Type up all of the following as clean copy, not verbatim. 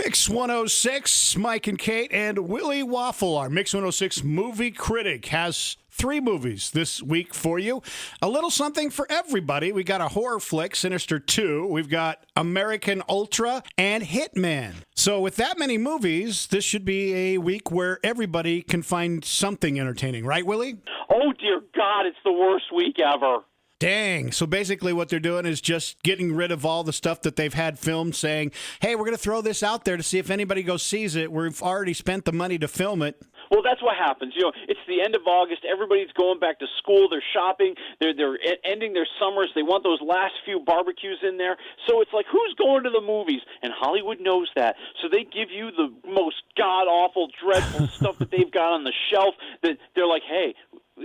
Mix 106, Mike and Kate, and Willie Waffle, our Mix 106 movie critic, has 3 movies this week for you. A little something for everybody. We got a horror flick, Sinister 2. We've got American Ultra and Hitman. So with that many movies, this should be a week where everybody can find something entertaining. Right, Willie? Oh, dear God, it's the worst week ever. Dang. So basically what they're doing is just getting rid of all the stuff that they've had filmed, saying, hey, we're going to throw this out there to see if anybody goes sees it. We've already spent the money to film it. Well, that's what happens. You know, it's the end of August. Everybody's going back to school. They're shopping. They're ending their summers. They want those last few barbecues in there. So it's like, who's going to the movies? And Hollywood knows that. So they give you the most god-awful, dreadful stuff that they've got on the shelf that they're like, hey,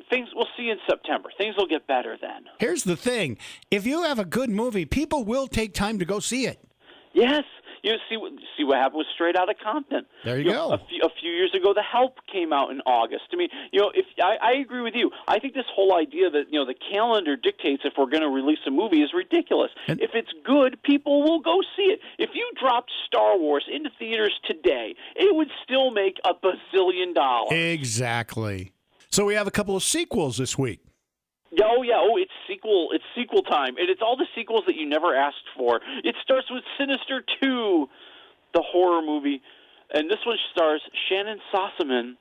things we'll see in September. Things will get better then. Here's the thing. If you have a good movie, people will take time to go see it. Yes. You see what happened with Straight Outta Compton. There you go. A few years ago, The Help came out in August. I mean, if I agree with you. I think this whole idea that the calendar dictates if we're going to release a movie is ridiculous. And if it's good, people will go see it. If you dropped Star Wars into theaters today, it would still make $1 bazillion. Exactly. So we have a couple of sequels this week. Oh, yeah. Oh, it's sequel time. And it's all the sequels that you never asked for. It starts with Sinister 2, the horror movie. And this one stars Shannon Sossaman.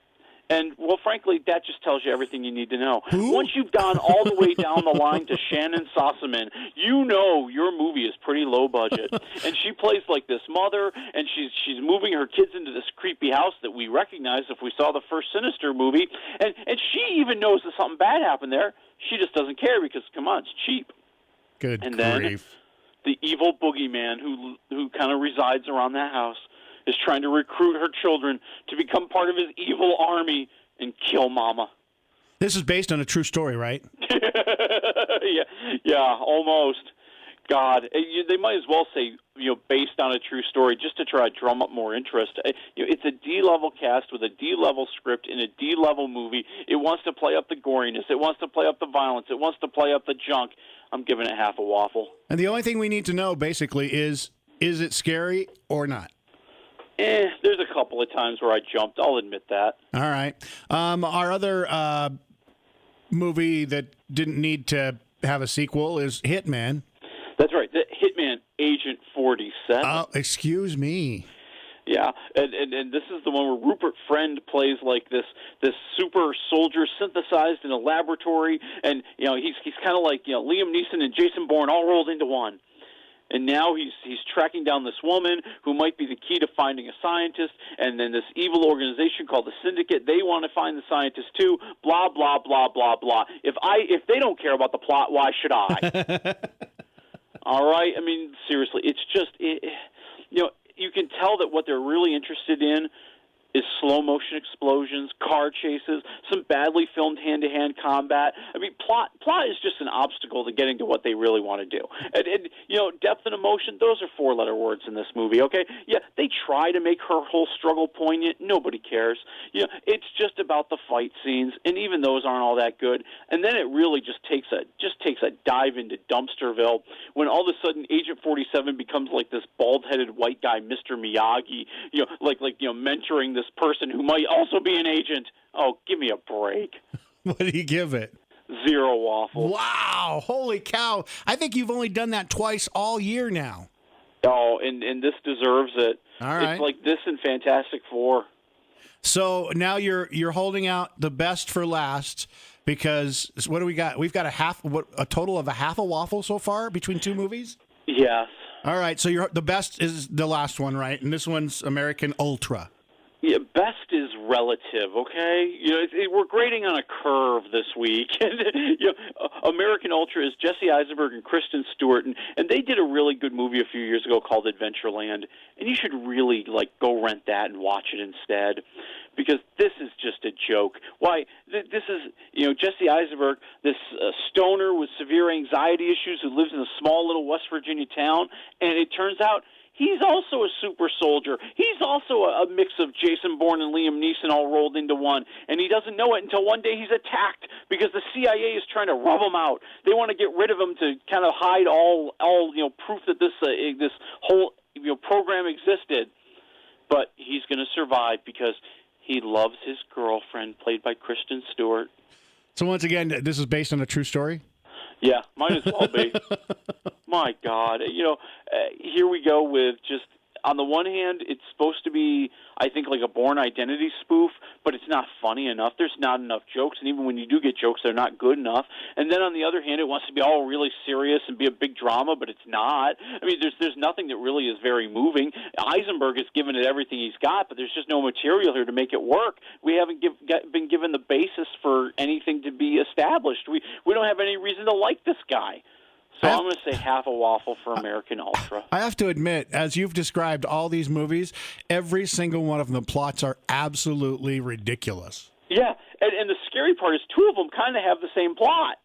And, well, frankly, that just tells you everything you need to know. Who? Once you've gone all the way down the line to Shannon Sossaman, you know your movie is pretty low budget. And she plays like this mother, and she's moving her kids into this creepy house that we recognize if we saw the first Sinister movie. And she even knows that something bad happened there. She just doesn't care because, come on, it's cheap. Good and grief. Then the evil boogeyman who kind of resides around that house is trying to recruit her children to become part of his evil army and kill Mama. This is based on a true story, right? yeah, almost. God, they might as well say, based on a true story, just to try to drum up more interest. It's a D-level cast with a D-level script in a D-level movie. It wants to play up the goriness. It wants to play up the violence. It wants to play up the junk. I'm giving it half a waffle. And the only thing we need to know, basically, is it scary or not? There's a couple of times where I jumped. I'll admit that. All right. Our other movie that didn't need to have a sequel is Hitman. That's right. The Hitman Agent 47. Oh, excuse me. Yeah, and this is the one where Rupert Friend plays like this super soldier synthesized in a laboratory, and he's kind of like Liam Neeson and Jason Bourne all rolled into one. And now he's tracking down this woman who might be the key to finding a scientist, and then this evil organization called the Syndicate, they want to find the scientist too, blah, blah, blah, blah, blah. If they don't care about the plot, why should I? All right? I mean, seriously, it's just, you can tell that what they're really interested in is slow-motion explosions, car chases, some badly filmed hand-to-hand combat. I mean, plot is just an obstacle to getting to what they really want to do. And depth and emotion, those are 4-letter words in this movie, okay? Yeah, they try to make her whole struggle poignant. Nobody cares. It's just about the fight scenes, and even those aren't all that good. And then it really just takes a dive into Dumpsterville when all of a sudden Agent 47 becomes like this bald-headed white guy, Mr. Miyagi, mentoring this person who might also be an agent. Oh, give me a break. What do you give it? 0 waffles. Wow. Holy cow. I think you've only done that twice all year now. Oh, and this deserves it. All right. It's like this and Fantastic Four. So now you're holding out the best for last because what do we got? We've got a total of a half a waffle so far between 2 movies? Yes. All right. So the best is the last one, right? And this one's American Ultra. Yeah, best is relative, okay? We're grading on a curve this week. American Ultra is Jesse Eisenberg and Kristen Stewart, and they did a really good movie a few years ago called Adventureland, and you should really go rent that and watch it instead, because this is just a joke. Why? This is Jesse Eisenberg, this stoner with severe anxiety issues who lives in a small little West Virginia town, and it turns out he's also a super soldier. He's also a mix of Jason Bourne and Liam Neeson all rolled into one. And he doesn't know it until one day he's attacked because the CIA is trying to rub him out. They want to get rid of him to kind of hide all proof that this whole program existed. but he's going to survive because he loves his girlfriend, played by Kristen Stewart. So once again, this is based on a true story? Yeah, might as well be. My God. Here we go with just, on the one hand, it's supposed to be, I think, like a Bourne Identity spoof, but it's not funny enough. There's not enough jokes, and even when you do get jokes, they're not good enough. And then on the other hand, it wants to be all really serious and be a big drama, but it's not. I mean, there's nothing that really is very moving. Eisenberg has given it everything he's got, but there's just no material here to make it work. We haven't been given the basis for anything to be established. We don't have any reason to like this guy. So I'm going to say half a waffle for American Ultra. I have to admit, as you've described all these movies, every single one of them, the plots are absolutely ridiculous. Yeah, and the scary part is two of them kind of have the same plot.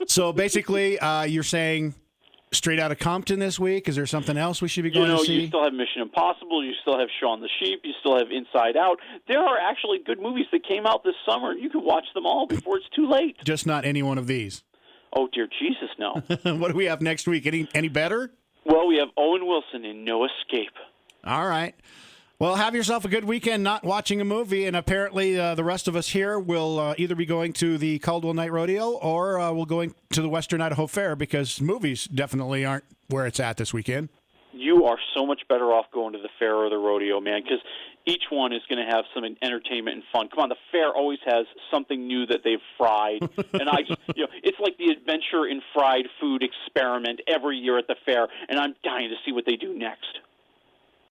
So basically, you're saying Straight Outta Compton this week? Is there something else we should be going to see? You still have Mission Impossible. You still have Shaun the Sheep. You still have Inside Out. There are actually good movies that came out this summer. You can watch them all before it's too late. Just not any one of these. Oh, dear Jesus, no. What do we have next week? Any better? Well, we have Owen Wilson in No Escape. All right. Well, have yourself a good weekend not watching a movie, and apparently the rest of us here will either be going to the Caldwell Night Rodeo or we'll going to the Western Idaho Fair because movies definitely aren't where it's at this weekend. You are so much better off going to the fair or the rodeo, man, because each one is going to have some entertainment and fun. Come on, the fair always has something new that they've fried, and it's like the adventure in fried food experiment every year at the fair, and I'm dying to see what they do next.